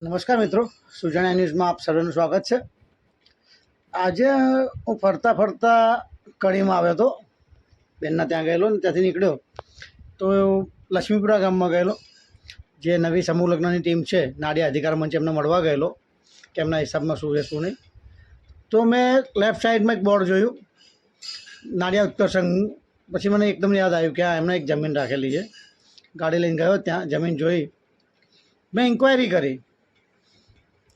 નમસ્કાર મિત્રો, સુજાણ્યા ન્યૂઝમાં આપ સર્વેનું સ્વાગત છે। આજે હું ફરતા ફરતા કડીમાં આવ્યો હતો, બેનના ત્યાં ગયેલો ને ત્યાંથી નીકળ્યો તો લક્ષ્મીપુરા ગામમાં ગયેલો, જે નવી સમૂહ લગ્નની ટીમ છે નાડિયા અધિકાર મંચ, એમને મળવા ગયેલો કે એમના હિસાબમાં શું છે શું નહીં। તો મેં લેફ્ટ સાઈડમાં એક બોર્ડ જોયું, નાડિયા ઉત્કર્ષ સંઘ। પછી મને એકદમ યાદ આવ્યું કે એમણે એક જમીન રાખેલી છે। ગાડી લઈને ગયો, ત્યાં જમીન જોઈ, મેં ઇન્ક્વાયરી કરી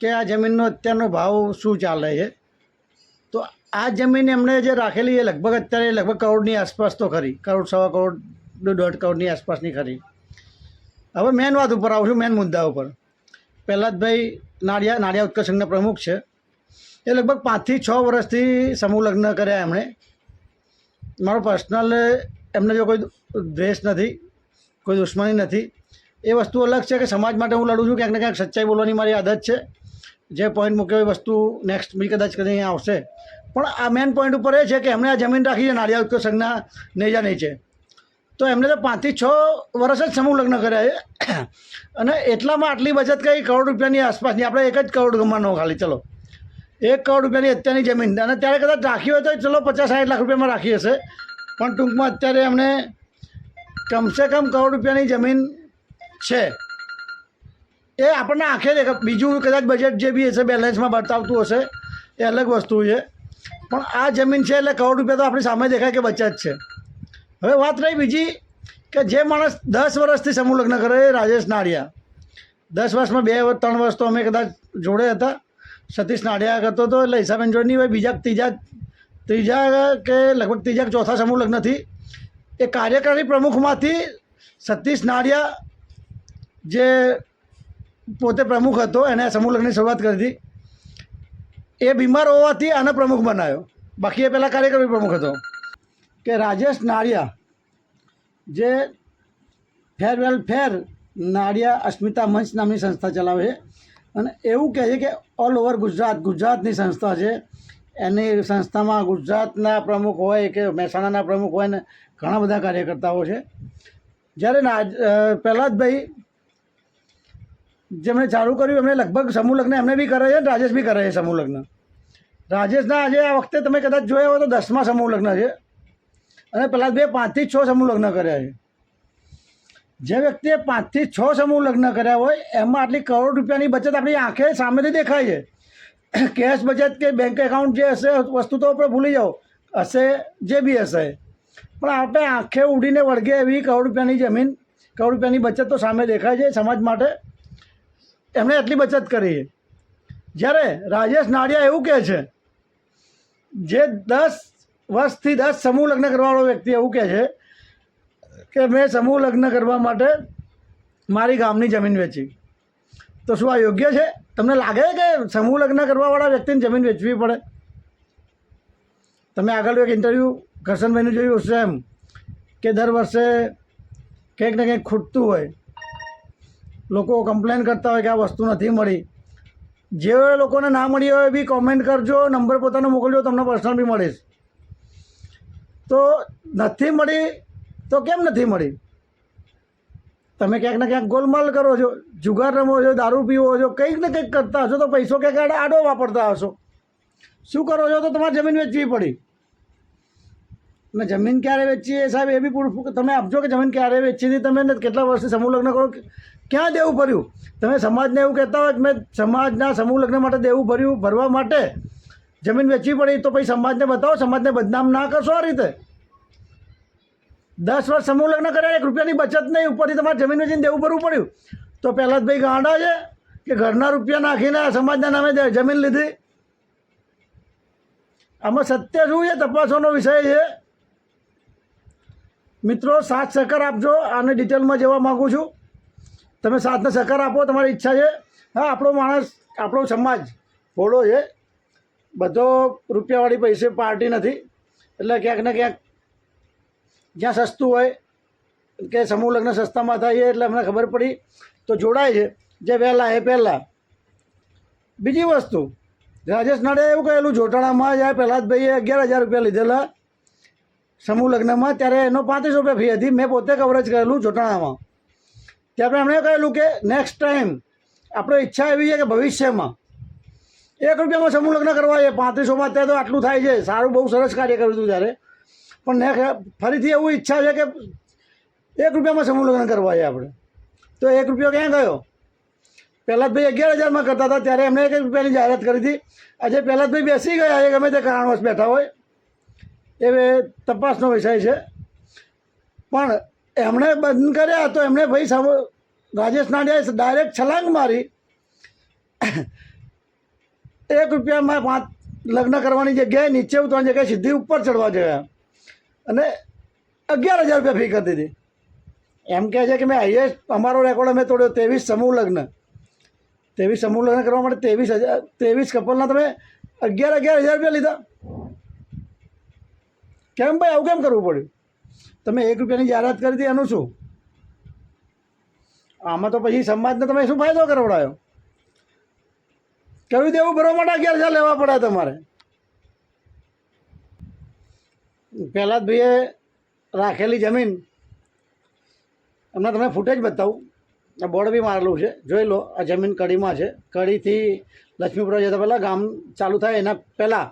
કે આ જમીનનો અત્યારનો ભાવ શું ચાલે છે। તો આ જમીન એમણે જે રાખેલી એ લગભગ અત્યારે કરોડની આસપાસ તો ખરી, કરોડ, સવા કરોડ, 1.5 કરોડની આસપાસની ખરી। હવે મેન વાત ઉપર આવું છું, મેન મુદ્દા ઉપર। પ્રહલાદભાઈ નાડિયા ઉત્કર્ષ સંઘના પ્રમુખ છે। એ લગભગ 5 થી 6 વર્ષથી સમૂહ લગ્ન કર્યા એમણે। મારો પર્સનલ એમને જો કોઈ દ્વેષ નથી, કોઈ દુશ્મની નથી। એ વસ્તુ અલગ છે કે સમાજ માટે હું લડું છું, ક્યાંક ને ક્યાંક સચ્ચાઈ બોલવાની મારી આદત છે। જે પોઈન્ટ મૂક્યો એ વસ્તુ નેક્સ્ટ બી કદાચ કરીને અહીંયા આવશે, પણ આ મેન પોઈન્ટ ઉપર એ છે કે એમણે આ જમીન રાખી છે નાડિયા ઉત્કર્ષ સંઘના નેજા નીચે। તો એમણે તો 5 થી 6 વર્ષ જ સમૂહ લગ્ન કર્યા છે અને એટલામાં આટલી બચત કરી, કરોડ રૂપિયાની આસપાસની। આપણે 1 જ કરોડ ગમવાનો ખાલી, ચલો 1 કરોડ રૂપિયાની અત્યારની જમીન, અને ત્યારે કદાચ રાખી હોય તો ચલો 50-60 લાખ રૂપિયામાં રાખી હશે, પણ ટૂંકમાં અત્યારે એમને કમસે કમ કરોડ રૂપિયાની જમીન છે। એ આપણને આંખે દેખાય, બીજું કદાચ બજેટ જે બી હશે બેલેન્સમાં બતાવતું હશે એ અલગ વસ્તુ છે, પણ આ જમીન છે એટલે કરોડ રૂપિયા તો આપણી સામે દેખાય કે બચત છે। હવે વાત રહી બીજી કે જે માણસ 10 વર્ષથી સમૂહ લગ્ન કરે, રાજેશ નાડિયા 10 વર્ષમાં 2-3 વર્ષ તો અમે કદાચ જોડે હતા। સતીશ નાડિયા કરતો હતો એટલે હિસાબે જોડે નહીં હોય, ત્રીજા કે લગભગ ત્રીજા કે ચોથા સમૂહ લગ્નથી એ કાર્યકારી પ્રમુખમાંથી સતીશ નાડિયા જે પોતે પ્રમુખ હતો, એને સમૂહ લગ્નની શરૂઆત કરી હતી। એ બીમાર હોવાથી આને પ્રમુખ બનાવ્યો, બાકી એ પહેલાં કાર્યકારી પ્રમુખ હતો। કે રાજેશ નાડિયા જે ફેર નાડિયા અસ્મિતા મંચ નામની સંસ્થા ચલાવે છે, અને એવું કહે છે કે ઓલ ઓવર ગુજરાતની સંસ્થા છે। એની સંસ્થામાં ગુજરાતના પ્રમુખ હોય કે મહેસાણાના પ્રમુખ હોય ને ઘણા બધા કાર્યકર્તાઓ છે। જ્યારે પ્રહલાદભાઈ જેમણે ચાલુ કર્યું એમણે લગભગ સમૂહ લગ્ન એમને બી કરે છે, રાજેશ બી કરે છે સમૂહ લગ્ન। રાજેશના આજે આ વખતે તમે કદાચ જોયા હોય તો 10મા સમૂહ લગ્ન છે, અને પ્રહલાદભાઈએ 5 થી 6 સમૂહ લગ્ન કર્યા છે। જે વ્યક્તિએ 5 થી 6 સમૂહ લગ્ન કર્યા હોય એમાં આટલી કરોડ રૂપિયાની બચત આપણી આંખે સામેથી દેખાય છે। કેશ બચત કે બેંક એકાઉન્ટ જે હશે વસ્તુ તો આપણે ભૂલી જાઓ, હશે જે બી હશે, પણ આપણે આંખે ઉડીને વળગે એવી કરોડ રૂપિયાની જમીન, કરોડ રૂપિયાની બચત તો સામે દેખાય છે સમાજ માટે। એમણે એટલી બચત કરી છે। જ્યારે રાજેશ નાડિયા એવું કહે છે, જે 10 વર્ષથી 10 સમૂહ લગ્ન કરવાવાળો વ્યક્તિ એવું કહે છે કે મેં સમૂહ લગ્ન કરવા માટે મારી ગામની જમીન વેચી। તો શું આ યોગ્ય છે? તમને લાગે કે સમૂહ લગ્ન કરવાવાળા વ્યક્તિને જમીન વેચવી પડે? તમે આગળ એક ઇન્ટરવ્યૂ કરશનભાઈનું જોયું હશે એમ કે દર વર્ષે કંઈક ને કંઈક ખૂટતું હોય, લોકો કમ્પ્લેન કરતા હોય કે આ વસ્તુ નથી મળી। જે લોકોને ના મળી હોય એ બી કોમેન્ટ કરજો, નંબર પોતાનો મોકલજો, તમને પર્સનલ બી મળીશ। તો નથી મળી તો કેમ નથી મળી? તમે ક્યાંક ને ક્યાંક ગોલમાલ કરો છો, જુગાર રમો છો, દારૂ પીવો છો, કંઈક ને કંઈક કરતા હશો, તો પૈસો ક્યાંક આડો વાપરતા હશો। શું કરો છો? તો તમારે જમીન વેચવી પડી। અને જમીન ક્યારે વેચી એ સાહેબ એ બી પૂરું તમે આપજો કે જમીન ક્યારે વેચી હતી, તમે કેટલા વર્ષથી સમૂહ લગ્ન કરો, ક્યાં દેવું ભર્યું? તમે સમાજને એવું કહેતા હોય કે મેં સમાજના સમૂહ લગ્ન માટે દેવું ભરવા માટે જમીન વેચવી પડી, તો પછી સમાજને બતાવો, સમાજને બદનામ ના કરશો આ રીતે। 10 વર્ષ સમૂહ લગ્ન કર્યા, 1 રૂપિયાની બચત નહીં, ઉપરથી તમારે જમીન વેચીને દેવું ભરવું પડ્યું। તો પ્રહલાદભાઈ ગાંડા છે કે ઘરના રૂપિયા નાખીને સમાજના નામે જમીન લીધી? આમાં સત્ય શું છે તપાસવાનો વિષય છે। મિત્રો, સાથ સહકાર આપજો। આને ડિટેલમાં જવા માગું છું, તમે સાથને સહકાર આપો, તમારી ઈચ્છા છે। હા, આપણો માણસ, આપણો સમાજ ભોળો છે, બધો રૂપિયાવાળી પૈસે પાર્ટી નથી, એટલે ક્યાંક ને ક્યાંક જ્યાં સસ્તું હોય કે સમૂહ લગ્ન સસ્તામાં થાય એટલે અમને ખબર પડી તો જોડાય છે, જે વહેલા એ પહેલાં। બીજી વસ્તુ, રાજેશ નાડિયાએ એવું કહેલું જોટાણામાં જ્યારે પ્રહલાદભાઈએ 11,000 રૂપિયા લીધેલા સમૂહ લગ્નમાં, ત્યારે એનો 35 રૂપિયા ફી હતી। મેં પોતે કવરેજ કરેલું જોટાણામાં, ત્યારે એમણે કહેલું કે નેક્સ્ટ ટાઈમ આપણે ઈચ્છા એવી છે કે ભવિષ્યમાં 1 રૂપિયામાં સમૂહ લગ્ન કરવા છે. 3500માં અત્યારે તો આટલું થાય છે. સારું, બહુ સરસ કાર્ય કર્યું હતું ત્યારે. પણ ફરીથી એવું ઈચ્છા છે કે 1 રૂપિયામાં સમૂહ લગ્ન કરવા છે આપણે. તો 1 રૂપિયો ક્યાં ગયો? પ્રહલાદભાઈ 11,000માં કરતા હતા ત્યારે એમણે 1 રૂપિયાની જાહેરાત કરી હતી. આજે પ્રહલાદભાઈ બેસી ગયા છે, ગમે તે કારણવશ બેઠા હોય, એ તપાસનો વિષય છે. પણ એમણે બંધ કર્યા તો એમણે ભાઈ રાજેશ નાડિયાએ ડાયરેક્ટ છલાંગ મારી 1 રૂપિયામાં 5 લગ્ન કરવાની જગ્યાએ નીચે ઉતરવાની જગ્યાએ સીધી ઉપર ચડવા ગયા અને 11,000 રૂપિયા ફી કરી દીધી. એમ કહે છે કે મેં હાઈએસ્ટ અમારો રેકોર્ડ અમે તોડ્યો. 23 સમૂહ લગ્ન કરવા માટે 23 કપલના તમે 11,000 રૂપિયા લીધા. કેમ ભાઈ, આવું કેમ કરવું પડ્યું? તમે 1 રૂપિયાની જાહેરાત કરી હતી, એનું શું? આમાં તો પછી સમાજને તમે શું ફાયદો કરવડાયો? કહ્યું દેવું ભરવા માટે 11,000 લેવા પડ્યા તમારે. પ્રહલાદભાઈએ રાખેલી જમીન, હમણાં તમને ફૂટેજ બતાવું. આ બોર્ડ બી મારેલું છે, જોઈ લો. આ જમીન કડીમાં છે. કડીથી લક્ષ્મીપુરા જતા પહેલાં ગામ ચાલુ થાય એના પહેલાં,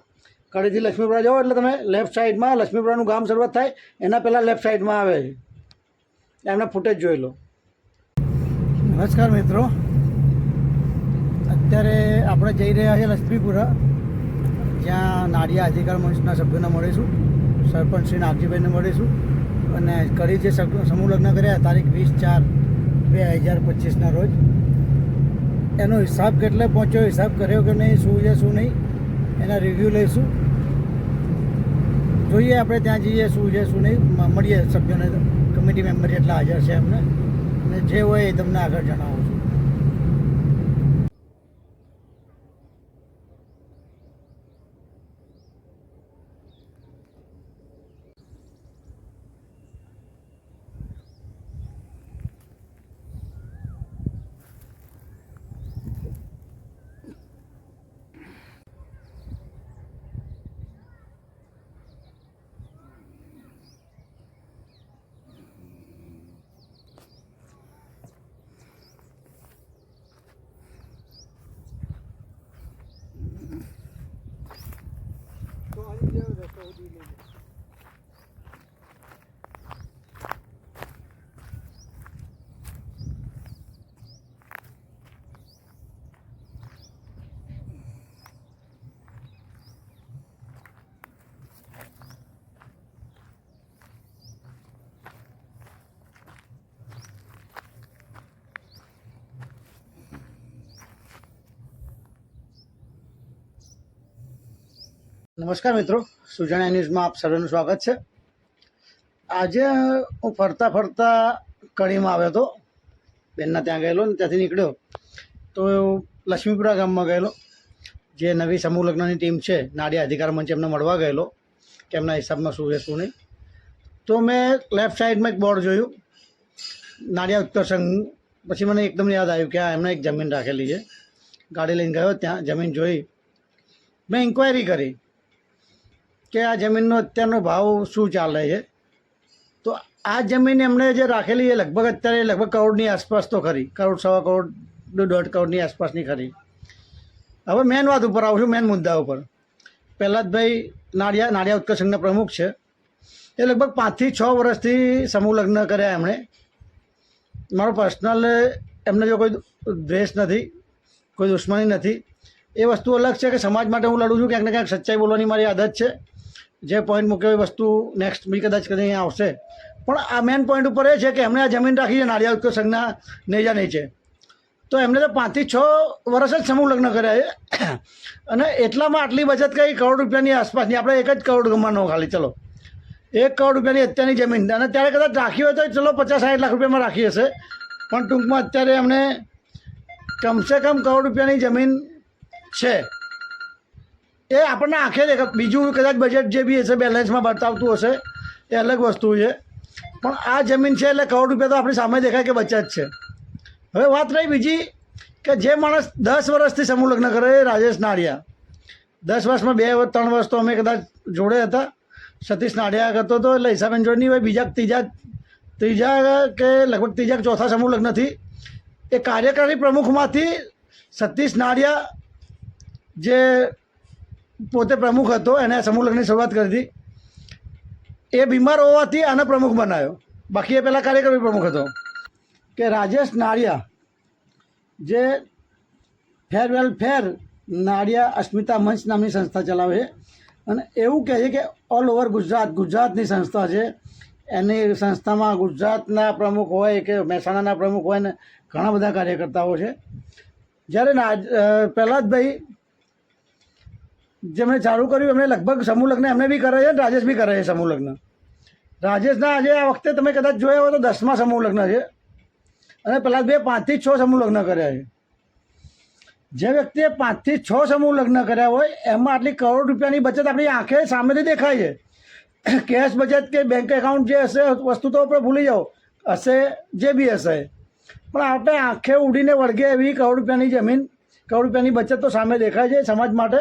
કડીથી લક્ષ્મીપુરા જાઓ એટલે તમે લેફ્ટ સાઈડમાં લક્ષ્મીપુરાનું ગામ શરૂઆત થાય એના પહેલાં લેફ્ટ સાઈડમાં આવે છે. એમના ફૂટેજ જોઈ લો. નમસ્કાર મિત્રો, અત્યારે આપણે જઈ રહ્યા છીએ લક્ષ્મીપુરા, જ્યાં નાડિયા અધિકાર મંચના સભ્યોને મળીશું. સરપંચ શ્રી નાગજીભાઈને મળીશું અને કડી જે સમૂહ લગ્ન કર્યા તારીખ 20/4/2025ના રોજ, એનો હિસાબ કેટલે પહોંચ્યો, હિસાબ કર્યો કે નહીં, શું છે શું નહીં, એના રિવ્યૂ લઈશું. જોઈએ આપણે ત્યાં જઈએ શું છે શું નહીં, મળીએ સભ્યોને, કમિટી મેમ્બર જેટલા હાજર છે એમને, અને જે હોય એ તમને આગળ જણાવું છું. નમસ્કાર મિત્રો, સુજાણ્યા ન્યૂઝમાં આપ સર્વેનું સ્વાગત છે. આજે હું ફરતા કડીમાં આવ્યો હતો, બેનના ત્યાં ગયેલો ને ત્યાંથી નીકળ્યો તો લક્ષ્મીપુરા ગામમાં ગયેલો, જે નવી સમૂહ લગ્નની ટીમ છે નાડિયા અધિકાર મંચ, એમને મળવા ગયેલો કે એમના હિસાબમાં શું છે શું નહીં. તો મેં લેફ્ટ સાઈડમાં એક બોર્ડ જોયું, નાડિયા ઉત્કર્ષ સંઘ. પછી મને એકદમ યાદ આવ્યું કે એમણે એક જમીન રાખેલી છે. ગાડી લઈને ગયો, ત્યાં જમીન જોઈ. મેં ઇન્ક્વાયરી કરી કે આ જમીનનો અત્યારનો ભાવ શું ચાલે છે. તો આ જમીન એમણે જે રાખેલી એ લગભગ કરોડની આસપાસ તો ખરી, કરોડ, 1.25 કરોડ, 1.5 કરોડની આસપાસની ખરી. હવે મેન વાત ઉપર આવું છું, મેન મુદ્દા ઉપર. પ્રહલાદભાઈ નાડિયા ઉત્કર્ષ સંઘના પ્રમુખ છે. એ લગભગ 5 થી 6 વર્ષથી સમૂહ લગ્ન કર્યા એમણે. મારો પર્સનલ એમને જો કોઈ દ્વેષ નથી, કોઈ દુશ્મની નથી. એ વસ્તુ અલગ છે કે સમાજ માટે હું લડું છું, ક્યાંક ને ક્યાંક સચ્ચાઈ બોલવાની મારી આદત છે. જે પોઈન્ટ મૂક્યો એ વસ્તુ નેક્સ્ટ બી કદાચ કરીને આવશે. પણ આ મેન પોઈન્ટ ઉપર એ છે કે એમણે આ જમીન રાખી છે નાડિયા ઉત્કર્ષ સંઘના નેજા નીચે. તો એમને તો 5 થી 6 વર્ષ જ સમૂહ લગ્ન કર્યા છે. અને એટલામાં આટલી બચત કરી, કરોડ રૂપિયાની આસપાસની. આપણે 1 જ કરોડ ગમવાનો ખાલી, ચલો 1 કરોડ રૂપિયાની અત્યારની જમીન. અને ત્યારે કદાચ રાખી હોય તો ચલો 50-60 લાખ રૂપિયામાં રાખી હશે. પણ ટૂંકમાં અત્યારે એમને કમસે કમ કરોડ રૂપિયાની જમીન છે. એ આપણને આંખે દેખાય. બીજું કદાચ બજેટ જે બી હશે બેલેન્સમાં બતાવતું હશે એ અલગ વસ્તુ છે. પણ આ જમીન છે એટલે કરોડ રૂપિયા તો આપણી સામે દેખાય કે બચત છે. હવે વાત રહી બીજી કે જે માણસ 10 વર્ષથી સમૂહ લગ્ન કરે, રાજેશ નાડિયા. 10 વર્ષમાં 2-3 વર્ષ તો અમે કદાચ જોડે હતા. સતીશ નાડિયા કરતો હતો એટલે હિસાબેન જોડે નહીં હોય. ત્રીજા કે લગભગ ત્રીજા ચોથા સમૂહ લગ્નથી એ કાર્યકારી પ્રમુખમાંથી સતીશ નાડિયા જે પોતે પ્રમુખ હતો, એને સમૂહ લગ્નની શરૂઆત કરી હતી. એ બીમાર હોવાથી આને પ્રમુખ બનાવ્યો, બાકી એ પહેલાં કાર્યકરી પ્રમુખ હતો. કે રાજેશ નાડિયા જે ફેરવેલ ફેર નાડિયા અસ્મિતા મંચ નામની સંસ્થા ચલાવે છે, અને એવું કહે છે કે ઓલ ઓવર ગુજરાતની સંસ્થા છે. એની સંસ્થામાં ગુજરાતના પ્રમુખ હોય કે મહેસાણાના પ્રમુખ હોય ને ઘણા બધા કાર્યકર્તાઓ છે. જ્યારે પ્રહલાદભાઈ જેમણે ચાલુ કર્યું એમણે લગભગ સમૂહ લગ્ન એમને બી કરે છે, રાજેશ બી કરે છે સમૂહ લગ્ન. રાજેશના આજે આ વખતે તમે કદાચ જોયા હોય તો 10મા સમૂહ લગ્ન છે, અને પ્રહલાદભાઈએ 5 થી 6 સમૂહ લગ્ન કર્યા છે. જે વ્યક્તિએ 5 થી 6 સમૂહ લગ્ન કર્યા હોય એમાં આટલી કરોડ રૂપિયાની બચત આપણી આંખે સામેથી દેખાય છે. કેશ બચત કે બેંક એકાઉન્ટ જે હશે વસ્તુ તો આપણે ભૂલી જાઓ, હશે જે બી હશે, પણ આપણે આંખે ઉડીને વળગે એવી કરોડ રૂપિયાની જમીન, કરોડ રૂપિયાની બચત તો સામે દેખાય છે. સમાજ માટે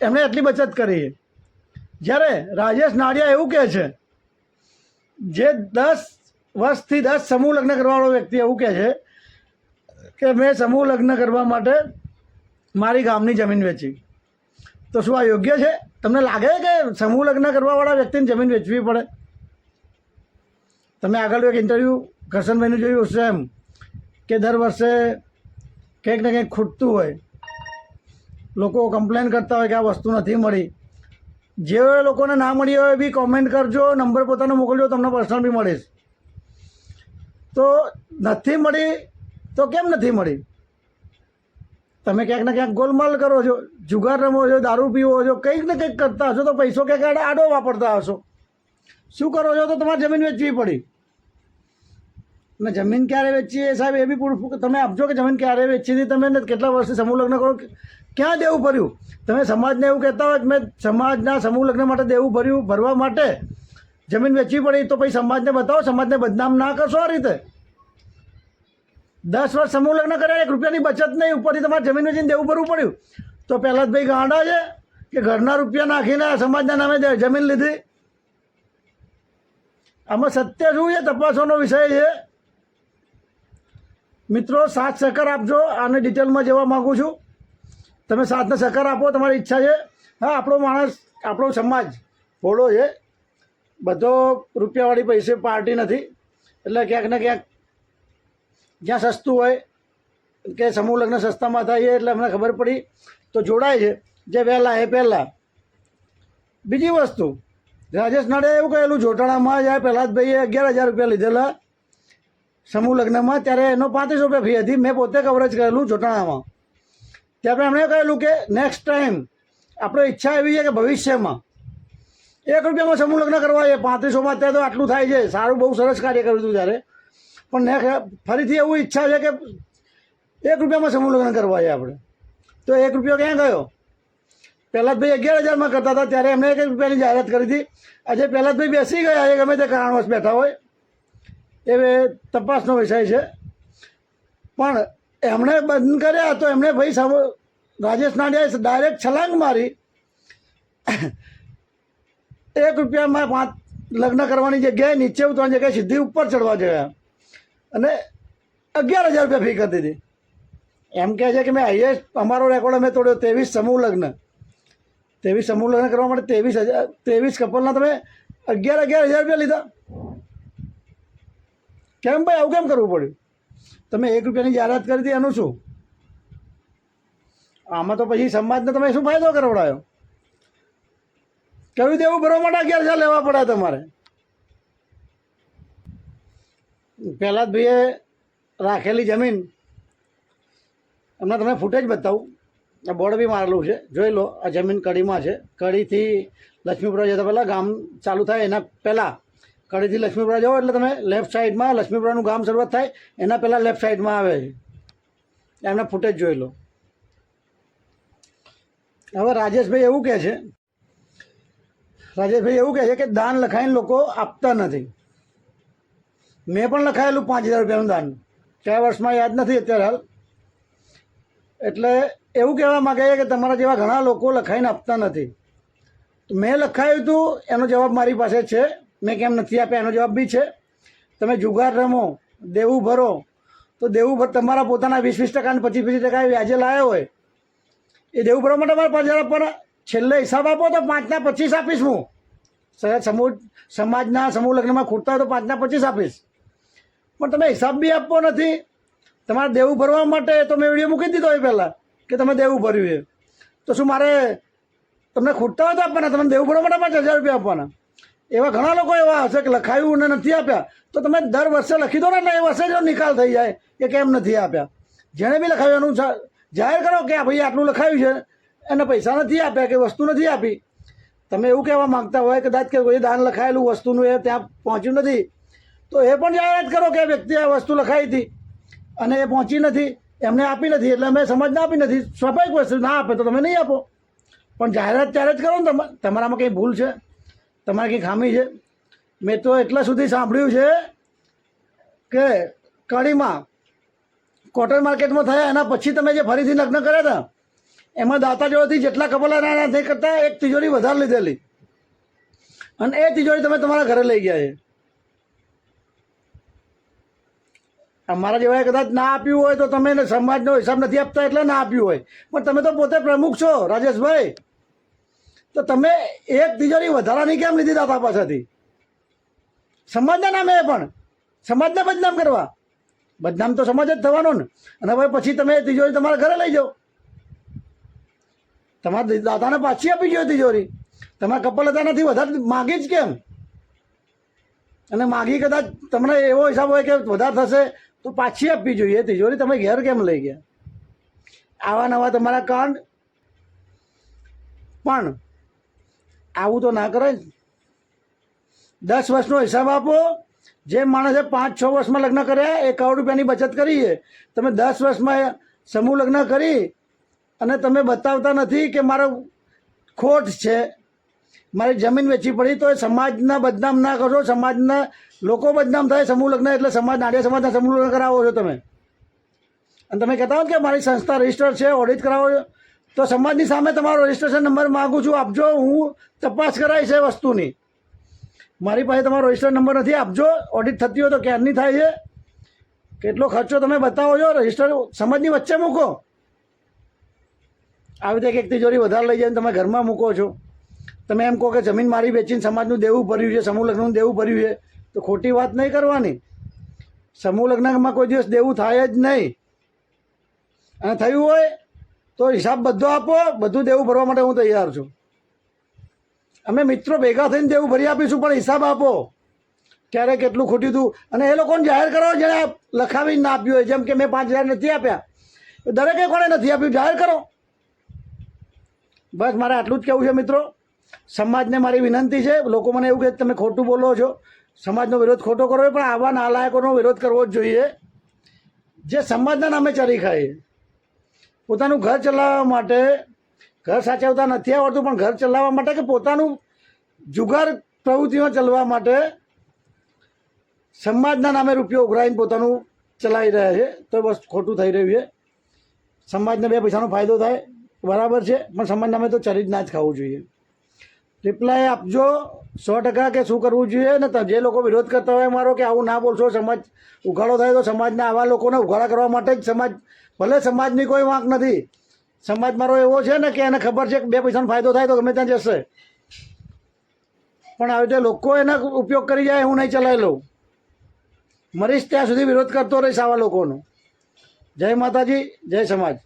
એમણે એટલી બચત કરી છે. જ્યારે રાજેશ નાડિયા એવું કહે છે, જે 10 વર્ષથી 10 સમૂહ લગ્ન કરવાવાળો વ્યક્તિ એવું કહે છે કે મેં સમૂહ લગ્ન કરવા માટે મારી ગામની જમીન વેચી. તો શું આ યોગ્ય છે? તમને લાગે કે સમૂહ લગ્ન કરવાવાળા વ્યક્તિને જમીન વેચવી પડે? તમે આગળ એક ઇન્ટરવ્યૂ કરશનભાઈનું જોયું હશે એમ કે દર વર્ષે કંઈક ને કંઈક ખૂટતું હોય, લોકો કમ્પ્લેન કરતા હોય કે આ વસ્તુ નથી મળી. જે લોકોને ના મળી હોય બી કોમેન્ટ કરજો, નંબર પોતાનો મોકલજો, તમને પર્સનલ બી મળીશ. તો નથી મળી તો કેમ નથી મળી? તમે ક્યાંક ને ક્યાંક ગોલમાલ કરો છો, જુગાર રમો છો, દારૂ પીવો છો, કંઈક ને કંઈક કરતા હશો, તો પૈસો ક્યાંક આડો વાપરતા હશો. શું કરો છો? તો તમારે જમીન વેચવી પડી. અને જમીન ક્યારે વેચી એ સાહેબ એ બી પૂરું તમે આપજો કે જમીન ક્યારે વેચી હતી, તમે કેટલા વર્ષથી સમૂહ લગ્ન કરો, ક્યાં દેવું ભર્યું? તમે સમાજને એવું કહેતા હોય કે મેં સમાજના સમૂહ લગ્ન માટે દેવું ભરવા માટે જમીન વેચવી પડી, તો પછી સમાજને બતાવો, સમાજને બદનામ ના કરશો આ રીતે. 10 વર્ષ સમૂહ લગ્ન કર્યા, 1 રૂપિયાની બચત નહીં, ઉપરથી તમારે જમીન વેચીને દેવું ભરવું પડ્યું. તો પહેલાં જ ભાઈ ગાંડા છે કે ઘરના રૂપિયા નાખીને સમાજના નામે જમીન લીધી? આમાં સત્ય શું છે તપાસવાનો વિષય છે. મિત્રો, સાથ સહકાર આપજો. આને ડિટેલમાં જવા માગું છું. તમે સાથને સહકાર આપો, તમારી ઈચ્છા છે. હા, આપણો માણસ, આપણો સમાજ ભોળો છે, બધો રૂપિયાવાળી પૈસે પાર્ટી નથી. એટલે ક્યાંક ને ક્યાંક જ્યાં સસ્તું હોય કે સમૂહ લગ્ન સસ્તામાં થાય એટલે અમને ખબર પડી તો જોડાય છે. જે વહેલા એ પહેલાં. બીજી વસ્તુ, રાજેશ નાડિયાએ એવું કહેલું જોટાણામાં જ્યારે પ્રહલાદભાઈએ 11,000 રૂપિયા લીધેલા સમૂહ લગ્નમાં, ત્યારે એનો 35 રૂપિયા ફી હતી. મેં પોતે કવરેજ કરેલું જોટાણામાં. ત્યારે એમણે કહેલું કે નેક્સ્ટ ટાઈમ આપણે ઈચ્છા એવી છે કે ભવિષ્યમાં 1 રૂપિયામાં સમૂહ લગ્ન કરવા છે. 3500માં અત્યારે તો આટલું થાય છે. સારું, બહુ સરસ કાર્ય કર્યું હતું ત્યારે. પણ ફરીથી એવું ઈચ્છા છે કે 1 રૂપિયામાં સમૂહ લગ્ન કરવા છે આપણે. તો 1 રૂપિયો ક્યાં ગયો? પ્રહલાદભાઈ 11,000માં કરતા હતા ત્યારે એમણે 1 રૂપિયાની જાહેરાત કરી હતી. આજે પ્રહલાદભાઈ બેસી ગયા છે, ગમે તે કારણવશ બેઠા હોય, એ તપાસનો વિષય છે. પણ એમણે બંધ કર્યા તો એમણે ભાઈ રાજેશ નાડિયાએ ડાયરેક્ટ છલાંગ મારી 1 રૂપિયામાં 5 લગ્ન કરવાની જગ્યાએ નીચે ઉતરવાની જગ્યાએ સીધી ઉપર ચડવા ગયા અને 11,000 રૂપિયા ફી કરી દીધી. એમ કહે છે કે મેં હાઈએસ્ટ અમારો રેકોર્ડ અમે તોડ્યો. 23 સમૂહ લગ્ન, 23 સમૂહ લગ્ન કરવા માટે 23 કપલના તમે 11,000 રૂપિયા લીધા. કેમ ભાઈ, આવું કેમ કરવું પડ્યું? તમે 1 રૂપિયાની જાહેરાત કરી હતી, એનું શું? આમાં તો પછી સમાજને તમે શું ફાયદો કરવડાયો? કહ્યું દેવું ભરવા માટે 11,000 લેવા પડ્યા તમારે. પ્રહલાદભાઈએ રાખેલી જમીન, હમણાં તમે ફૂટેજ બતાવું, આ બોર્ડ બી મારેલું છે, જોઈ લો. આ જમીન કડીમાં છે. કડીથી લક્ષ્મીપુરા જતા પહેલાં ગામ ચાલુ થાય એના પહેલાં, કડીથી લક્ષ્મીપુરા જાઓ એટલે તમે લેફ્ટ સાઈડમાં લક્ષ્મીપુરાનું ગામ શરૂઆત થાય એના પહેલાં લેફ્ટ સાઈડમાં આવે છે. એમને ફૂટેજ જોઈ લો. હવે રાજેશભાઈ એવું કહે છે કે દાન લખાઈને લોકો આપતા નથી. મેં પણ લખાયેલું 5,000 રૂપિયાનું દાન, કયા વર્ષમાં યાદ નથી અત્યારે હાલ. એટલે એવું કહેવા માગે છે કે તમારા જેવા ઘણા લોકો લખાઈને આપતા નથી. તો મેં લખાયું હતું, એનો જવાબ મારી પાસે છે. મેં કેમ નથી આપ્યા એનો જવાબ બી છે. તમે જુગાર રમો, દેવું ભરો, તો દેવું તમારા પોતાના 20% અને 25% વ્યાજે લાવ્યા હોય એ દેવું ભરવા માટે મારે 5,000 આપવાના. છેલ્લે હિસાબ આપો તો 5ના 25 આપીશ હું. સમાજના સમૂહ લગ્નમાં ખૂટતા હોય તો 5ના 25 આપીશ. પણ તમે હિસાબ બી આપવો નથી તમારે દેવું ભરવા માટે. તો મેં વિડીયો મૂકી દીધો એ પહેલાં કે તમે દેવું ભર્યું છે, તો શું મારે તમને ખૂટતા હોય તો આપવાના? તમને દેવું ભરવા માટે 5,000 રૂપિયા આપવાના? એવા ઘણા લોકો એવા હશે કે લખાયું અને નથી આપ્યા. તો તમે દર વર્ષે લખી દો ને, એટલે એ વર્ષે જો નિકાલ થઈ જાય કે કેમ નથી આપ્યા. જેણે બી લખાયું એનું જાહેર કરો કે આ ભાઈ આટલું લખાયું છે, એને પૈસા નથી આપ્યા કે વસ્તુ નથી આપી. તમે એવું કહેવા માગતા હોય કદાચ કે કોઈ દાન લખાયેલું વસ્તુનું એ ત્યાં પહોંચ્યું નથી, તો એ પણ જાહેરાત કરો કે વ્યક્તિએ આ વસ્તુ લખાઈ હતી અને એ પહોંચી નથી, એમને આપી નથી, એટલે અમે સમાજને આપી નથી. સ્વાભાવિક વસ્તુ ના આપે તો તમે નહીં આપો, પણ જાહેરાત ત્યારે જ કરો ને. તમારામાં કંઈ ભૂલ છે, તમારે કંઈ ખામી છે? મેં તો એટલા સુધી સાંભળ્યું છે કે કડીમાં કોટન માર્કેટમાં થયા એના પછી તમે જે ફરીથી લગ્ન કર્યા હતા એમાં દાતા જોડેથી જેટલા કપડાં નથી કરતા એક તિજોરી વધારે લીધેલી, અને એ તિજોરી તમે તમારા ઘરે લઈ ગયા છે. અમારા જેવાએ કદાચ ના આપ્યું હોય તો તમે સમાજનો હિસાબ નથી આપતા એટલે ના આપ્યું હોય, પણ તમે તો પોતે પ્રમુખ છો રાજેશભાઈ, તો તમે એક તિજોરી વધારાની કેમ લીધી દાતા પાસેથી? સમાજના નામે પણ સમાજને બદનામ કરવા. બદનામ તો સમાજ જ થવાનો ને. અને હવે પછી તમે તિજોરી તમારા ઘરે લઈ જાઓ. તમારા દાદાને પાછી આપી જોઈએ તિજોરી. તમારા કપલ હતા નથી વધારે માગી જ કેમ? અને માગી કદાચ તમને એવો હિસાબ હોય કે વધારે થશે તો પાછી આપવી જોઈએ તિજોરી. તમે ઘેર કેમ લઈ ગયા? આવા નવા તમારા કાંડ. પણ આવું તો ના કરે. 10 વર્ષનો હિસાબ આપો. જે માણસે 5-6 વર્ષમાં લગ્ન કર્યા 1 કરોડ રૂપિયાની બચત કરી છે, તમે 10 વર્ષમાં સમૂહ લગ્ન કરી અને તમે બતાવતા નથી કે મારો ખોટ છે, મારી જમીન વેચવી પડી, તો એ સમાજના બદનામ ના કરો. સમાજના લોકો બદનામ થાય સમૂહ લગ્ન એટલે. નાડિયા સમાજના સમૂહ લગ્ન કરાવો છો તમે, અને તમે કહેતા હો કે મારી સંસ્થા રજિસ્ટર છે, ઓડિટ કરાવો છો, તો સમાજની સામે તમારો રજિસ્ટ્રેશન નંબર માગું છું, આપજો. હું તપાસ કરાવીશ એ વસ્તુની. મારી પાસે તમારો રજિસ્ટર નંબર નથી, આપજો. ઓડિટ થતી હોય તો ક્યારની થાય છે? કેટલો ખર્ચો તમે બતાવો છો? રજિસ્ટર સમાજની વચ્ચે મૂકો. આવી રીતે એક તિજોરી વધારે લઈ જઈને તમે ઘરમાં મૂકો છો. તમે એમ કહો કે જમીન મારી વેચીને સમાજનું દેવું ભર્યું છે, સમૂહ લગ્નનું દેવું ભર્યું છે, તો ખોટી વાત નહીં કરવાની. સમૂહ લગ્નમાં કોઈ દિવસ દેવું થાય જ નહીં. અને થયું હોય તો હિસાબ બધો આપો. બધું દેવું ભરવા માટે હું તૈયાર છું. અમે મિત્રો ભેગા થઈને દેવું ભરી આપીશું, પણ હિસાબ આપો ક્યારે કેટલું ખોટ્યું હતું. અને એ લોકોને જાહેર કરો જેણે લખાવીને ના આપ્યું હોય. જેમ કે મેં 5,000 નથી આપ્યા, દરેકે કોણે નથી આપ્યું જાહેર કરો. બસ મારે આટલું જ કહેવું છે મિત્રો. સમાજને મારી વિનંતી છે. લોકો મને એવું કહે તમે ખોટું બોલો છો, સમાજનો વિરોધ ખોટો કરો, પણ આવા નાલાયકોનો વિરોધ કરવો જ જોઈએ જે સમાજના નામે ચરી ખાય. પોતાનું ઘર ચલાવવા માટે, ઘર સાચવતા નથી આવડતું પણ ઘર ચલાવવા માટે કે પોતાનું જુગાર પ્રવૃત્તિઓ ચલાવવા માટે સમાજના નામે રૂપિયો ઉઘરાઈને પોતાનું ચલાવી રહ્યા છે, તો બસ ખોટું થઈ રહ્યું છે. સમાજને 2 પૈસાનો ફાયદો થાય બરાબર છે, પણ સમાજ નામે તો ચરી જ ના જ ખાવું જોઈએ. રિપ્લાય આપજો 100% કે શું કરવું જોઈએ. ને જે લોકો વિરોધ કરતા હોય મારો કે આવું ના બોલશો, સમાજ ઉઘાડો થાય, તો સમાજના આવા લોકોને ઉઘાડા કરવા માટે જ સમાજ, ભલે સમાજની કોઈ વાંક નથી, સમાજ મારો એવો છે ને કે એને ખબર છે કે 2 પૈસાનો ફાયદો થાય તો ગમે ત્યાં જશે, પણ આવી રીતે લોકો એના ઉપયોગ કરી જાય હું નહીં ચલાવી લઉં. મરીશ ત્યાં સુધી વિરોધ કરતો રહીશ આવા લોકોનો. જય માતાજી, જય સમાજ.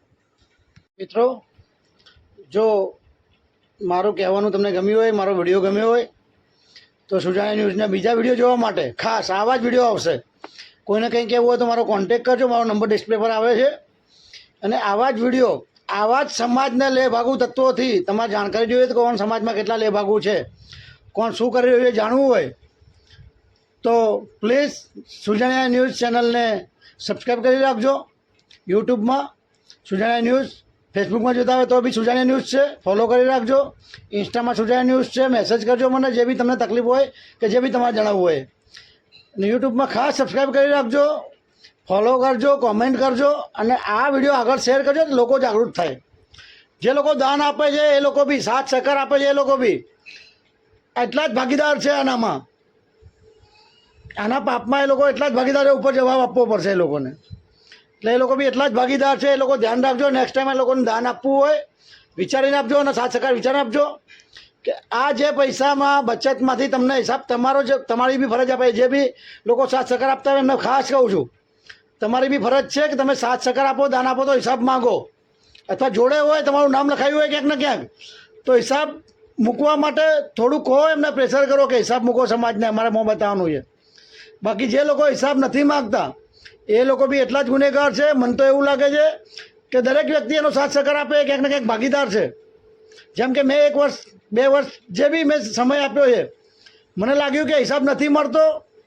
મિત્રો, જો મારું કહેવાનું તમને ગમ્યું હોય, મારો વિડીયો ગમ્યો હોય, તો સુજાણ્યા ન્યૂઝના બીજા વિડીયો જોવા માટે ખાસ આવા જ વિડીયો આવશે. કોઈને કંઈ કહેવું હોય તો મારો કોન્ટેક કરજો. મારો નંબર ડિસ્પ્લે પર આવે છે. અને આવા જ વિડીયો, આવા જ સમાજને લેભાગુ તત્વોથી તમારે જાણકારી જોઈએ તો કોણ સમાજમાં કેટલા લેભાગુ છે, કોણ શું કરી રહ્યું છે જાણવું હોય તો પ્લીઝ સુજાણ્યા ન્યૂઝ ચેનલને સબસ્ક્રાઈબ કરી રાખજો. યુટ્યુબમાં સુજાણ્યા ન્યૂઝ, ફેસબુકમાં જોતા હોય તો બી સુજાણ્યા ન્યૂઝ છે, ફોલો કરી રાખજો. ઇન્સ્ટામાં સુજાણ્યા ન્યૂઝ છે, મેસેજ કરજો મને જે બી તમને તકલીફ હોય કે જે બી તમારે જણાવવું હોય. અને યુટ્યુબમાં ખાસ સબસ્ક્રાઈબ કરી રાખજો, ફોલો કરજો, કોમેન્ટ કરજો, અને આ વિડીયો આગળ શેર કરજો તો લોકો જાગૃત થાય. જે લોકો દાન આપે છે એ લોકો બી, સાથ સહકાર આપે છે એ લોકો બી એટલા જ ભાગીદાર છે આનામાં. આના પાપમાં એ લોકો એટલા જ ભાગીદાર ઉપર જવાબ આપવો પડશે એ લોકોને. એટલે એ લોકો બી એટલા જ ભાગીદાર છે. એ લોકો ધ્યાન રાખજો. નેક્સ્ટ ટાઈમ એ લોકોને દાન આપવું હોય વિચારીને આપજો અને સાથ સહકાર વિચારીને આપજો કે આ જે પૈસામાં બચતમાંથી તમને હિસાબ તમારો જે તમારી બી ફરજ આપે. જે બી લોકો સાથ સહકાર આપતા હોય એમને ખાસ કહું છું, તમારી બી ફરજ છે કે તમે સાથ સહકાર આપો, દાન આપો તો હિસાબ માગો, અથવા જોડે હોય તમારું નામ લખાયું હોય ક્યાંક ને ક્યાંક તો હિસાબ મૂકવા માટે થોડુંક કહો, એમને પ્રેશર કરો કે હિસાબ મૂકો, સમાજને અમારે મોં બતાવવાનું છે. બાકી જે લોકો હિસાબ નથી માગતા એ લોકો બી એટલા જ ગુનેગાર છે. મને તો એવું લાગે છે કે દરેક વ્યક્તિ એનો સાથ સહકાર આપે ક્યાંક ને ક્યાંક ભાગીદાર છે. જેમ કે મેં 1 વર્ષ 2 વર્ષ જે બી મેં સમય આપ્યો છે, મને લાગ્યું કે હિસાબ નથી મળતો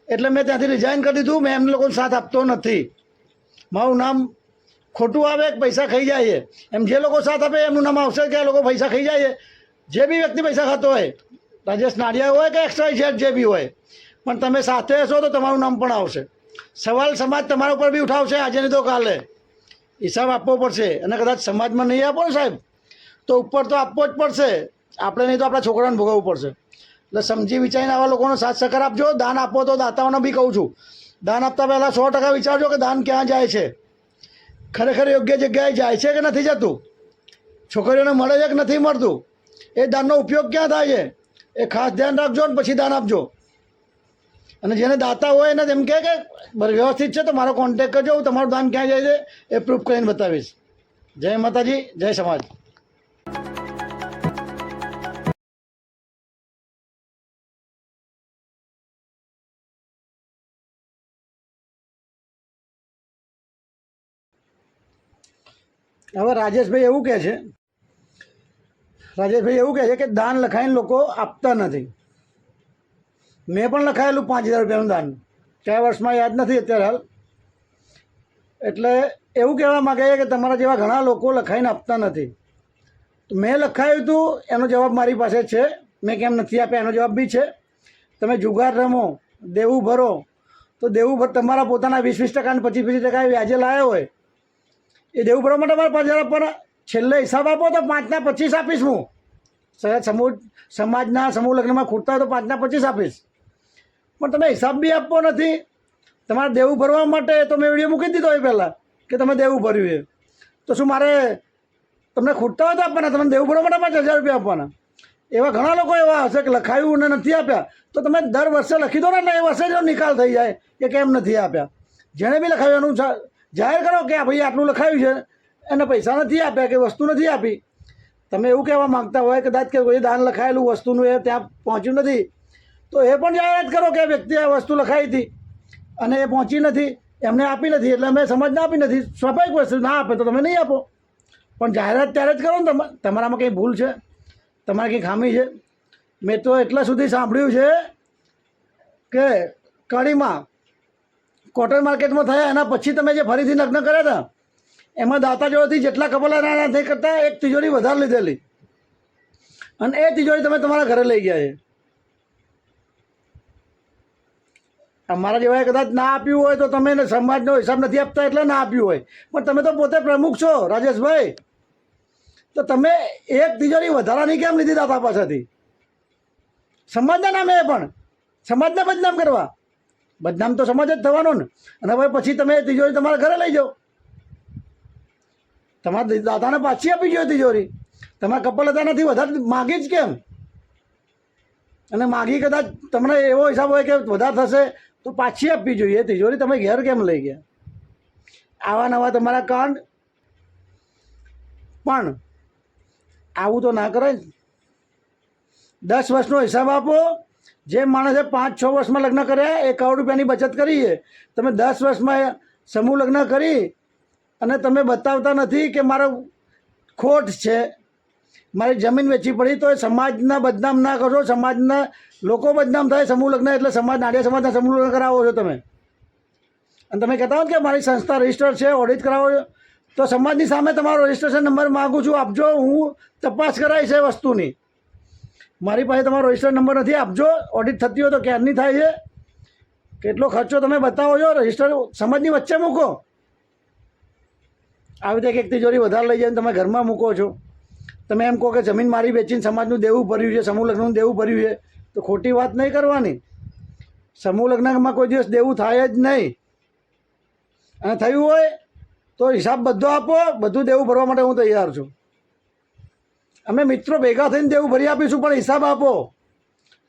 એટલે મેં ત્યાંથી રિઝાઇન કરી દીધું. મેં એમને લોકોને સાથ આપતો નથી. મારું નામ ખોટું આવે પૈસા ખાઈ જાય છે, એમ જે લોકો સાથ આપે એમનું નામ આવશે કે આ લોકો પૈસા ખાઈ જાય છે. જે બી વ્યક્તિ પૈસા ખાતો હોય, રાજેશ નાડિયા હોય કે એક્સ્ટ્રા જેટ જે બી હોય, પણ તમે સાથે હશો તો તમારું નામ પણ આવશે. સવાલ સમાજ તમારા ઉપર બી ઉઠાવશે આજે નહીં તો કાલે. હિસાબ આપવો પડશે અને કદાચ સમાજમાં નહીં આપો ને સાહેબ તો ઉપર તો આપવો જ પડશે. આપણે નહીં તો આપણા છોકરાને ભોગવવું પડશે. એટલે સમજી વિચારીને આવા લોકોનો સાથ સહકાર આપજો. દાન આપો તો દાતાઓને બી કહું છું, દાન આપતા પહેલાં 100% વિચારજો કે દાન ક્યાં જાય છે, ખરેખર યોગ્ય જગ્યાએ જાય છે કે નથી જતું, છોકરીઓને મળે છે કે નથી મળતું, એ દાનનો ઉપયોગ ક્યાં થાય છે એ ખાસ ધ્યાન રાખજો અને પછી દાન આપજો. અને જેને દાતા હોય એને એમ કહે કે વ્યવસ્થિત છે તો મારો કોન્ટેક કરજો, હું તમારું દાન ક્યાં જાય છે એ પ્રૂફ કરીને બતાવીશ. જય માતાજી, જય સમાજ. હવે રાજેશભાઈ એવું કહે છે કે દાન લખાઈને લોકો આપતા નથી. મેં પણ લખાયેલું 5000 રૂપિયાનું દાન, કયા વર્ષમાં યાદ નથી અત્યારે હાલ. એટલે એવું કહેવા માગે છે કે તમારા જેવા ઘણા લોકો લખાઈને આપતા નથી. તો મેં લખાયું હતું એનો જવાબ મારી પાસે છે. મેં કેમ નથી આપ્યા એનો જવાબ બી છે. તમે જુગાર રમો, દેવું ભરો, તો દેવું તમારા પોતાના 20-20% અને 25-25% વ્યાજે લાવ્યા હોય એ દેવું ભરવા માટે મારે 5000 આપવાના. છેલ્લે હિસાબ આપો તો 5ના 25 આપીશ હું. સમાજના સમૂહ લગ્નમાં ખૂટતા હોય તો 5ના 25 આપીશ. પણ તમે હિસાબ બી આપવો નથી. તમારે દેવું ભરવા માટે તો મેં વિડીયો મૂકી દીધો એ પહેલાં કે તમે દેવું ભર્યું છે, તો શું મારે તમને ખૂટતા હોય તો આપવાના, તમને દેવું ભરવા માટે 5000 રૂપિયા આપવાના? એવા ઘણા લોકો એવા હશે કે લખાયું અને નથી આપ્યા. તો તમે દર વર્ષે લખી દો ને, એટલે એ વર્ષે જ નિકાલ થઈ જાય કે કેમ નથી આપ્યા. જેણે બી લખાયું એનું જાહેર કરો કે આ ભાઈ આટલું લખાયું છે, એને પૈસા નથી આપ્યા કે વસ્તુ નથી આપી. તમે એવું કહેવા માગતા હોય કદાચ કે કોઈ દાન લખાયેલું વસ્તુનું એ ત્યાં પહોંચ્યું નથી, તો એ પણ જાહેરાત કરો કે વ્યક્તિએ આ વસ્તુ લખાઈ હતી અને એ પહોંચી નથી, એમને આપી નથી, એટલે અમે સમાજને આપી નથી. સ્વાભાવિક વસ્તુ ના આપે તો તમે નહીં આપો. પણ જાહેરાત ત્યારે જ કરો ને. તમારામાં કંઈ ભૂલ છે, તમારે કંઈ ખામી છે? મેં તો એટલા સુધી સાંભળ્યું છે કે કડીમાં કોટન માર્કેટમાં થયા એના પછી તમે જે ફરીથી લગ્ન કર્યા હતા એમાં દાતા જોડેથી જેટલા કપડાં નથી કરતા 1 તિજોરી વધારે લીધેલી, અને એ તિજોરી તમે તમારા ઘરે લઈ ગયા છે. અમારા જેવાએ કદાચ ના આપ્યું હોય તો તમે સમાજનો હિસાબ નથી આપતા એટલે ના આપ્યું હોય. પણ તમે તો પોતે પ્રમુખ છો રાજેશભાઈ, તો તમે 1 તિજોરી વધારાની કેમ લીધી દાતા પાસેથી? સમાજના નામે પણ સમાજને બદનામ કરવા. બદનામ તો સમાજ જ થવાનો ને. અને હવે પછી તમે તિજોરી તમારા ઘરે લઈ જાઓ. તમારા દાદાને પાછી આપી જોઈએ તિજોરી. તમારા કપલ હતા નથી વધારે માગી જ કેમ? અને માગી કદાચ તમને એવો હિસાબ હોય કે વધારે થશે તો પાછી આપવી જોઈએ તિજોરી. તમે ઘેર કેમ લઈ ગયા? આવા નવા તમારા કાંડ. પણ આવું તો ના કરાય. 10 વર્ષનો હિસાબ આપો. જે માણસે 5-6 વર્ષમાં લગ્ન કર્યા 1 કરોડ રૂપિયાની બચત કરી છે, તમે 10 વર્ષમાં સમૂહ લગ્ન કરી અને તમે બતાવતા નથી કે મારો ખોટ છે, મારી જમીન વેચી પડી, તો એ સમાજના બદનામ ના કરો. સમાજના લોકો બદનામ થાય. સમૂહ લગ્ન એટલે નાડિયા સમાજના સમૂહ લગ્ન કરાવો છો તમે. અને તમે કહેતા હો કે મારી સંસ્થા રજિસ્ટર છે, ઓડિટ કરાવો છો, તો સમાજની સામે તમારો રજિસ્ટ્રેશન નંબર માગું છું, આપજો. હું તપાસ કરાવીશ એ વસ્તુની. મારી પાસે તમારો રજિસ્ટર નંબર નથી, આપજો. ઓડિટ થતી હોય તો ક્યારની થાય છે, કેટલો ખર્ચો તમે બતાવો છો, રજિસ્ટર સમાજની વચ્ચે મૂકો. આવી રીતે 1 તિજોરી વધારે લઈ જઈને તમે ઘરમાં મૂકો છો. તમે એમ કહો કે જમીન મારી વેચીને સમાજનું દેવું ભર્યું છે, સમૂહ લગ્નનું દેવું ભર્યું છે, તો ખોટી વાત નહીં કરવાની. સમૂહ લગ્નમાં કોઈ દિવસ દેવું થાય જ નહીં. અને થયું હોય તો હિસાબ બધો આપો, બધું દેવું ભરવા માટે હું તૈયાર છું. અમે મિત્રો ભેગા થઈને દેવું ભરી આપીશું, પણ હિસાબ આપો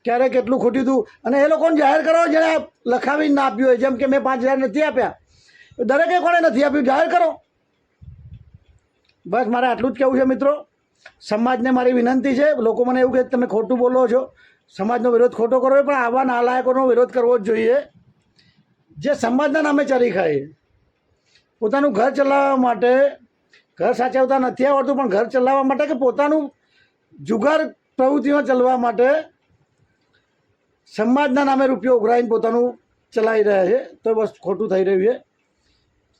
ક્યારે કેટલું ખોટ્યું હતું. અને એ લોકોને જાહેર કરો જેણે લખાવીને ના આપ્યું હોય. જેમ કે મેં 5,000 નથી આપ્યા, દરેકે કોણે નથી આપ્યું જાહેર કરો. બસ મારે આટલું જ કહેવું છે મિત્રો. સમાજને મારી વિનંતી છે. લોકો મને એવું કહે તમે ખોટું બોલો છો, સમાજનો વિરોધ ખોટો કરવો, પણ આવા નાલાયકોનો વિરોધ કરવો જ જોઈએ જે સમાજના નામે ચરી ખાય. પોતાનું ઘર ચલાવવા માટે, ઘર સાચવતા નથી આવડતું પણ ઘર ચલાવવા માટે કે પોતાનું જુગાર પ્રવૃત્તિમાં ચલાવવા માટે સમાજના નામે રૂપિયો ઉઘરાઈને પોતાનું ચલાવી રહ્યા છે. તો બસ ખોટું થઈ રહ્યું છે.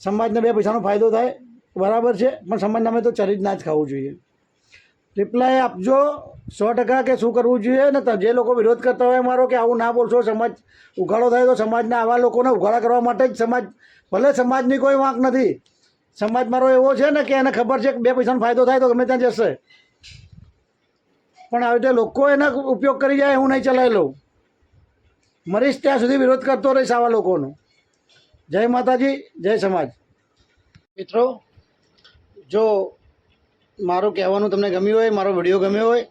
સમાજને 2 પૈસાનો ફાયદો થાય બરાબર છે, પણ સમાજ નામે તો ચરી જ ના જ ખાવું જોઈએ. રિપ્લાય આપજો 100% કે શું કરવું જોઈએ. ને જે લોકો વિરોધ કરતા હોય મારો કે આવું ના બોલશો, સમાજ ઉઘાડો થાય, તો સમાજના આવા લોકોને ઉઘાડા કરવા માટે જ સમાજ, ભલે સમાજની કોઈ વાંક નથી, સમાજ મારો એવો છે ને કે એને ખબર છે કે 2 પૈસાનો ફાયદો થાય તો ગમે ત્યાં જશે, પણ આવી રીતે લોકો એનો ઉપયોગ કરી જાય હું નહીં ચલાવી લઉં. મરીશ ત્યાં સુધી વિરોધ કરતો રહીશ આવા લોકોનો. જય માતાજી, જય સમાજ. મિત્રો, જો મારું કહેવાનું તમને ગમ્યું હોય, મારો વિડીયો ગમ્યો હોય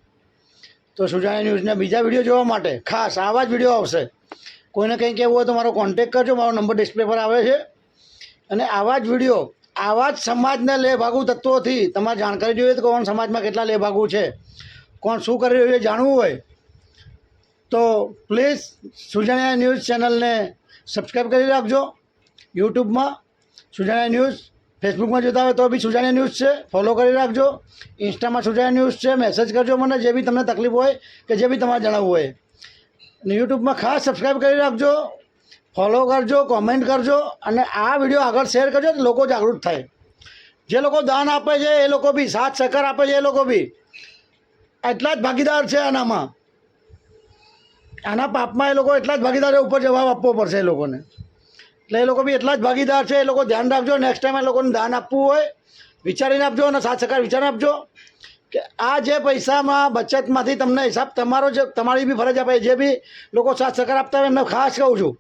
તો સુજાણી ન્યૂઝના બીજા વિડીયો જોવા માટે ખાસ આવા જ વિડીયો આવશે. કોઈને કંઈ કહેવું હોય તો મારો કોન્ટેક કરજો. મારો નંબર ડિસ્પ્લે પર આવે છે. અને આવા જ વિડીયો, આવા જ સમાજને લેભાગુ તત્વોથી તમારે જાણકારી જોઈએ તો કોણ સમાજમાં કેટલા લેભાગુ છે, કોણ શું કરી રહ્યું છે જાણવું હોય તો પ્લીઝ સુજાણિયા ન્યૂઝ ચેનલને સબસ્ક્રાઈબ કરી રાખજો. યુટ્યુબમાં સુજાણિયા ન્યૂઝ, ફેસબુકમાં જોતા હોય તો બી સુજાણિયા ન્યૂઝ છે, ફોલો કરી રાખજો. ઇન્સ્ટામાં સુજાણિયા ન્યૂઝ છે, મેસેજ કરજો મને જે બી તમને તકલીફ હોય કે જે બી તમારે જણાવવું હોય. અને યુટ્યુબમાં ખાસ સબસ્ક્રાઈબ કરી રાખજો, ફોલો કરજો, કોમેન્ટ કરજો અને આ વિડીયો આગળ શેર કરજો તો લોકો જાગૃત થાય. જે લોકો દાન આપે છે એ લોકો બી, સાથ સહકાર આપે છે એ લોકો બી એટલા જ ભાગીદાર છે આનામાં. આના પાપમાં એ લોકો એટલા જ ભાગીદાર, ઉપર જવાબ આપવો પડશે એ લોકોને. એટલે એ લોકો બી એટલા જ ભાગીદાર છે. એ લોકો ધ્યાન રાખજો. નેક્સ્ટ ટાઈમ એ લોકોને દાન આપવું હોય વિચારીને આપજો અને સાથ સહકાર વિચારીને આપજો કે આ જે પૈસામાં બચતમાંથી તમને હિસાબ તમારો, જે તમારી બી ફરજ આપે, જે બી લોકો સાથ સહકાર આપતા હોય એમને ખાસ કહું છું,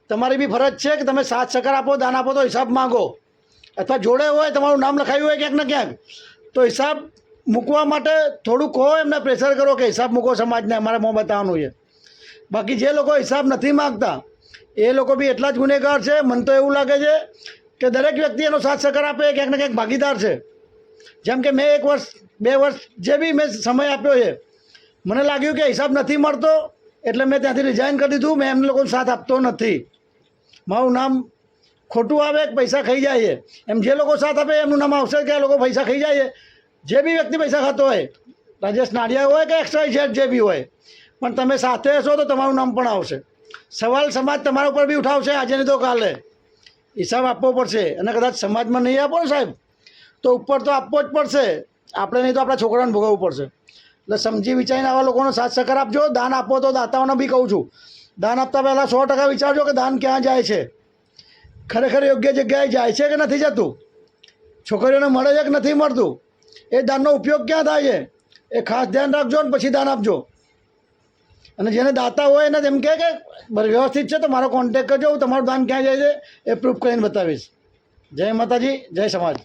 તમારી બી ફરજ છે કે તમે સાથ સહકાર આપો, દાન આપો તો હિસાબ માગો. અથવા જોડે હોય, તમારું નામ લખાયું હોય ક્યાંક ને ક્યાંક, તો હિસાબ મૂકવા માટે થોડું કહો, એમને પ્રેશર કરો કે હિસાબ મૂકો, સમાજને અમારે મોં બતાવવાનું છે. બાકી જે લોકો હિસાબ નથી માગતા એ લોકો બી એટલા જ ગુનેગાર છે. મને તો એવું લાગે છે કે દરેક વ્યક્તિ એનો સાથ સહકાર આપે ક્યાંક ને ક્યાંક ભાગીદાર છે. જેમ કે મેં 1 વર્ષ 2 વર્ષ જે બી મેં સમય આપ્યો છે, મને લાગ્યું કે હિસાબ નથી મળતો એટલે મેં ત્યાંથી રિઝાઇન કરી દીધું. મેં એમને લોકોને સાથ આપતો નથી. મારું નામ ખોટું આવે, પૈસા ખાઈ જાય છે. એમ જે લોકો સાથ આપે એમનું નામ આવશે કે આ લોકો પૈસા ખાઈ જાય છે. જે બી વ્યક્તિ પૈસા ખાતો હોય, રાજેશ નાડિયા હોય કે XYZ જે બી હોય, પણ તમે સાથે હશો તો તમારું નામ પણ આવશે. સવાલ સમાજ તમારા ઉપર બી ઉઠાવશે આજે નહીં તો કાલે. હિસાબ આપવો પડશે. અને કદાચ સમાજમાં નહીં આપો ને સાહેબ તો ઉપર તો આપવો જ પડશે. આપણે નહીં તો આપણા છોકરાને ભોગવવું પડશે. એટલે સમજી વિચારીને આવા લોકોનો સાથ સહકાર આપજો. દાન આપો તો દાતાઓને બી કહું છું, દાન આપતા પહેલાં 100% વિચારજો કે દાન ક્યાં જાય છે, ખરેખર યોગ્ય જગ્યાએ જાય છે કે નથી જતું, છોકરીઓને મળે છે કે નથી મળતું, એ દાનનો ઉપયોગ ક્યાં થાય છે એ ખાસ ધ્યાન રાખજો અને પછી દાન આપજો. અને જેને દાતા હોય એને એમ કહે કે વ્યવસ્થિત છે તો મારો કોન્ટેક કરજો, હું તમારું દાન ક્યાં જાય છે એ પ્રૂફ કરીને બતાવીશ. જય માતાજી, જય સમાજ.